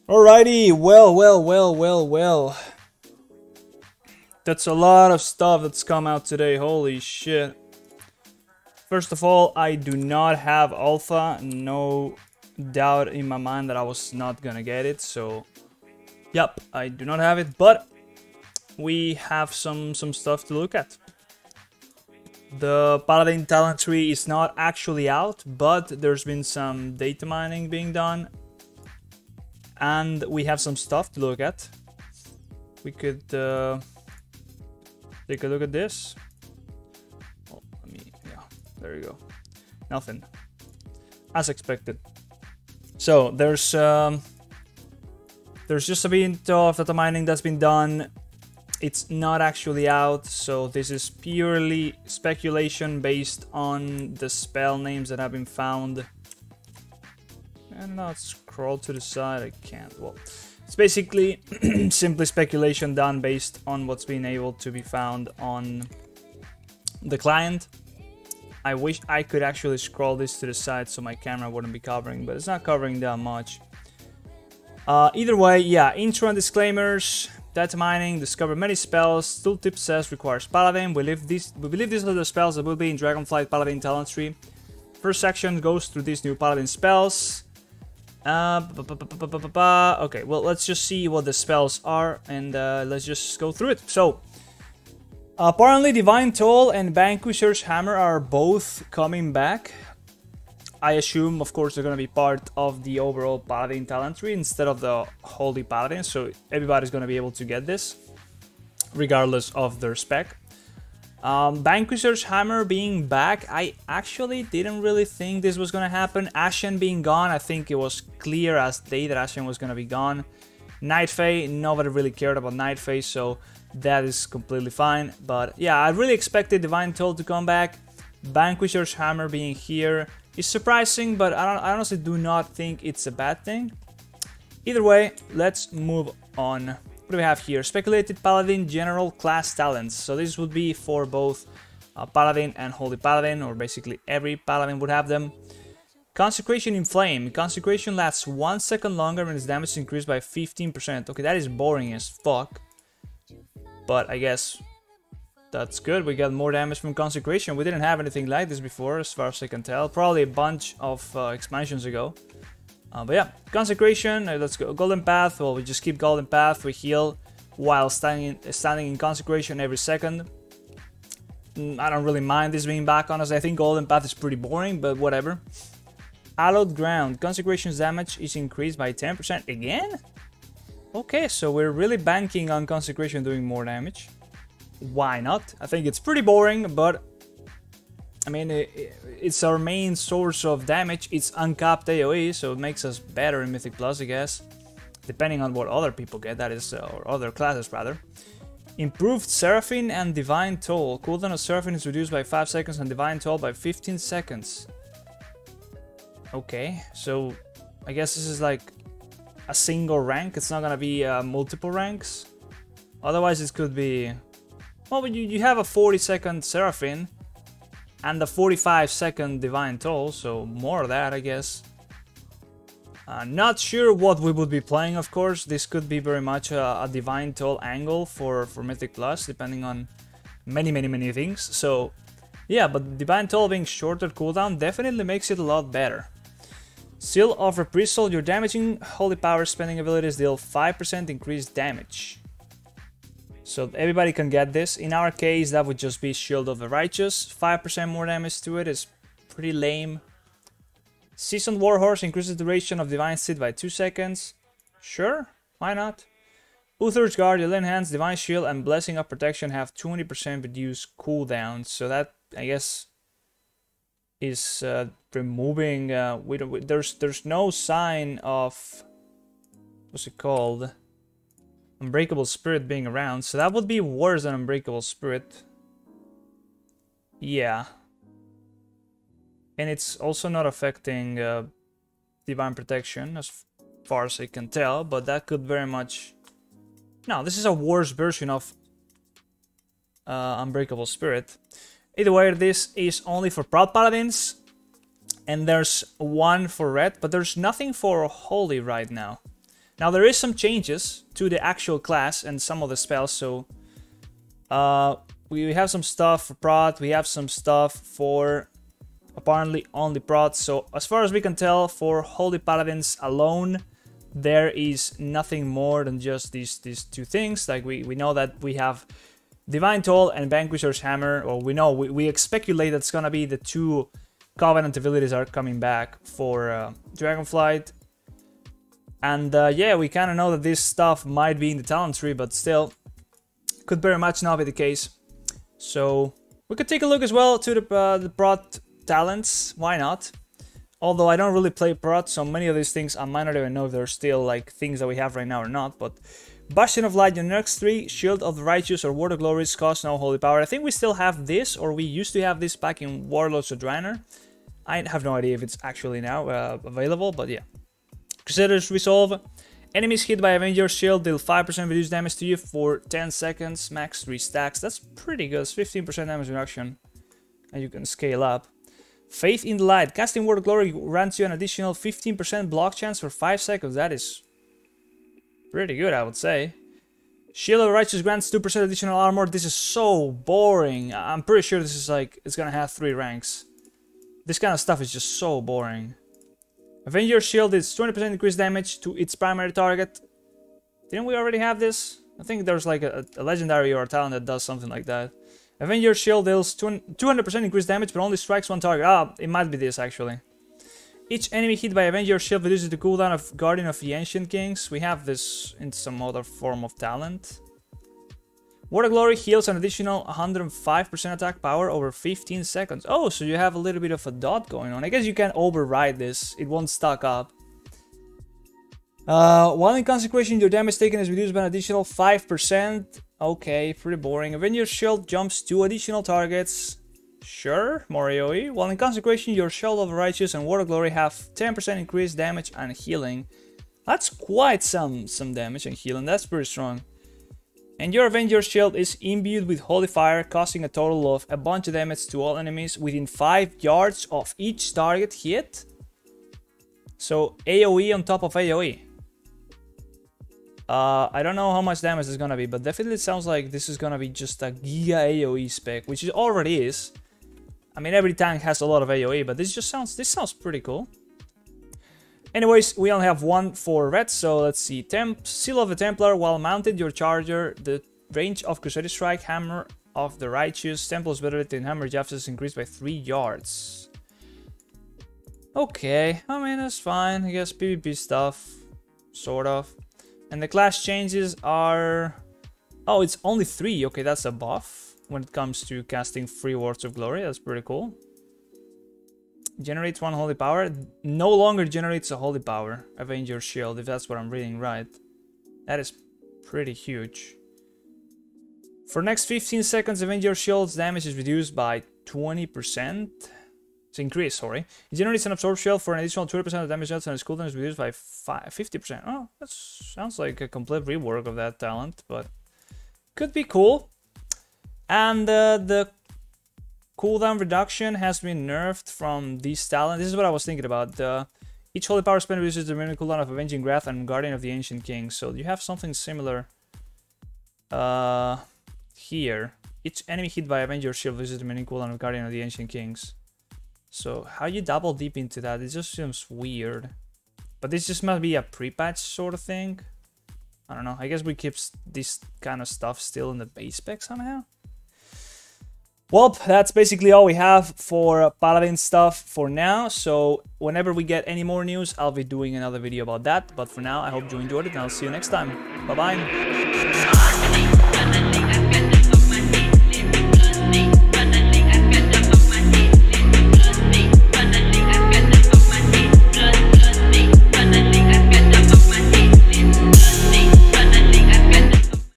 Alrighty, well. That's a lot of stuff that's come out today, holy shit. First of all, I do not have alpha, no doubt in my mind that I was not gonna get it, so yep, I do not have it, but we have some stuff to look at. The Paladin talent tree is not actually out, but there's been some data mining being done, and we have some stuff to look at. We could take a look at this. Oh, yeah, there you go. Nothing. As expected. So there's just a bit of data mining that's been done. It's not actually out, so this is purely speculation based on the spell names that have been found. I don't know, scroll to the side, I can't. Well, it's basically simply speculation done based on what's been able to be found on the client. I wish I could actually scroll this to the side so my camera wouldn't be covering, but it's not covering that much. Either way, yeah, intro and disclaimers. Data mining, discover many spells. Tooltip says requires Paladin. We believe these are the spells that will be in Dragonflight Paladin talent tree. First section goes through these new Paladin spells. Okay, well, let's just see what the spells are, and let's just go through it. So, apparently Divine Toll and Vanquisher's Hammer are both coming back. I assume, of course, they're going to be part of the overall Paladin talent tree instead of the Holy Paladin, so everybody's going to be able to get this, regardless of their spec. Vanquisher's Hammer being back, I actually didn't really think this was gonna happen. Ashen being gone, I think it was clear as day that Ashen was gonna be gone. Night Fae, nobody really cared about Night Fae, so that is completely fine. But yeah, I really expected Divine Toll to come back. Vanquisher's Hammer being here is surprising, but I honestly do not think it's a bad thing. Either way, let's move on. What do we have here? Speculated Paladin General Class Talents. So this would be for both Paladin and Holy Paladin, or basically every Paladin would have them. Consecration in Flame. Consecration lasts 1 second longer and its damage is increased by 15%. Okay, that is boring as fuck. But I guess that's good. We got more damage from Consecration. We didn't have anything like this before, as far as I can tell. Probably a bunch of expansions ago. But yeah, Consecration, let's go. Golden Path, well, we just keep Golden Path, we heal while standing in Consecration every second. I don't really mind this being back, honestly. I think Golden Path is pretty boring, but whatever. Hallowed Ground, Consecration's damage is increased by 10% again? Okay, so we're really banking on Consecration doing more damage. Why not? I think it's pretty boring, but I mean, it's our main source of damage. It's uncapped AoE, so it makes us better in Mythic Plus, I guess. Depending on what other people get, that is, or other classes rather. Improved Seraphine and Divine Toll. Cooldown of Seraphine is reduced by 5 seconds and Divine Toll by 15 seconds. Okay, so I guess this is like a single rank. It's not gonna be multiple ranks. Otherwise, it could be... Well, you have a 40-second Seraphine and the 45-second Divine Toll, so more of that, I guess. Not sure what we would be playing, of course. This could be very much a Divine Toll angle for Mythic Plus, depending on many things. So, yeah, but Divine Toll being shorter cooldown definitely makes it a lot better. Seal of Reprisal, your damaging Holy Power spending abilities deal 5% increased damage. So everybody can get this. In our case, that would just be Shield of the Righteous. 5% more damage to it is pretty lame. Seasoned Warhorse increases the duration of Divine Seed by 2 seconds. Sure, why not? Uther's Guard, your Enhanced Divine Shield and Blessing of Protection have 20% reduced cooldowns. So that, I guess, is removing... there's no sign of... What's it called? Unbreakable Spirit being around, so that would be worse than Unbreakable Spirit. Yeah. And it's also not affecting Divine Protection, as far as I can tell, but that could very much No, this is a worse version of Unbreakable Spirit. Either way, this is only for Proud Paladins, and there's one for Red, but there's nothing for Holy right now. Now, there is some changes to the actual class and some of the spells, so we have some stuff for Prot, we have some stuff for apparently only Prot, so as far as we can tell, for Holy Paladins alone, there is nothing more than just these two things. Like, we know that we have Divine Toll and Vanquisher's Hammer, or we speculate that's gonna be the two Covenant abilities are coming back for Dragonflight. And yeah, we kind of know that this stuff might be in the talent tree, but still, could very much not be the case. So we could take a look as well to the Prot talents. Why not? Although I don't really play Prot, so many of these things I might not even know if they're still like things that we have right now or not. But Bastion of Light, your next 3, Shield of the Righteous or Word of Glories cost no holy power. I think we still have this, or we used to have this back in Warlords of Draenor. I have no idea if it's actually now available, but yeah. Crusader's Resolve. Enemies hit by Avenger's Shield deal 5% reduced damage to you for 10 seconds, max 3 stacks. That's pretty good. It's 15% damage reduction, and you can scale up. Faith in the Light. Casting Word of Glory grants you an additional 15% block chance for 5 seconds. That is pretty good, I would say. Shield of Righteous grants 2% additional armor. This is so boring. I'm pretty sure this is like, it's gonna have 3 ranks. This kind of stuff is just so boring. Avenger's Shield is 20% increased damage to its primary target. Didn't we already have this? I think there's like a legendary or a talent that does something like that. Avenger's Shield deals 200% increased damage but only strikes one target. Ah, it might be this actually. Each enemy hit by Avenger's Shield reduces the cooldown of Guardian of the Ancient Kings. We have this in some other form of talent. Word of Glory heals an additional 105% attack power over 15 seconds. Oh, so you have a little bit of a dot going on. I guess you can override this. It won't stack up. While in Consecration, your damage taken is reduced by an additional 5%. Okay, pretty boring. Avenger's Shield jumps 2 additional targets. Sure, more AoE. While in Consecration, your Shield of Righteous and Word of Glory have 10% increased damage and healing. That's quite some damage and healing. That's pretty strong. And your Avenger's Shield is imbued with Holy Fire, causing a total of a bunch of damage to all enemies within 5 yards of each target hit. So AoE on top of AoE. I don't know how much damage it's gonna be, but definitely it sounds like this is gonna be just a giga AoE spec, which it already is. I mean, every tank has a lot of AoE, but this sounds pretty cool. Anyways, we only have one for red, so let's see. Seal of the Templar. While mounted your charger, the range of Crusader Strike, Hammer of the Righteous, Templar's ability and Hammer Jabs is increased by 3 yards. Okay, I mean, that's fine. I guess PvP stuff, sort of. And the class changes are... Oh, it's only 3. Okay, that's a buff when it comes to casting 3 Words of Glory. That's pretty cool. Generates 1 holy power. No longer generates a holy power. Avenger's Shield, if that's what I'm reading right. That is pretty huge. For next 15 seconds, Avenger's Shield's damage is reduced by 20%. It's increased, sorry. It generates an Absorb Shield for an additional 20% of damage and its cooldown is reduced by 50%. Oh, that sounds like a complete rework of that talent, but could be cool. And the cooldown reduction has been nerfed from this talent. This is what I was thinking about. Each holy power spent reduces the remaining cooldown of Avenging Wrath and Guardian of the Ancient Kings. So you have something similar here. Each enemy hit by Avenger's Shield reduces the remaining cooldown of Guardian of the Ancient Kings. So how you double deep into that? It just seems weird. But this just must be a pre-patch sort of thing. I don't know. I guess we keep this kind of stuff still in the base spec somehow. Well, that's basically all we have for Paladin stuff for now. So whenever we get any more news, I'll be doing another video about that. But for now, I hope you enjoyed it and I'll see you next time. Bye-bye.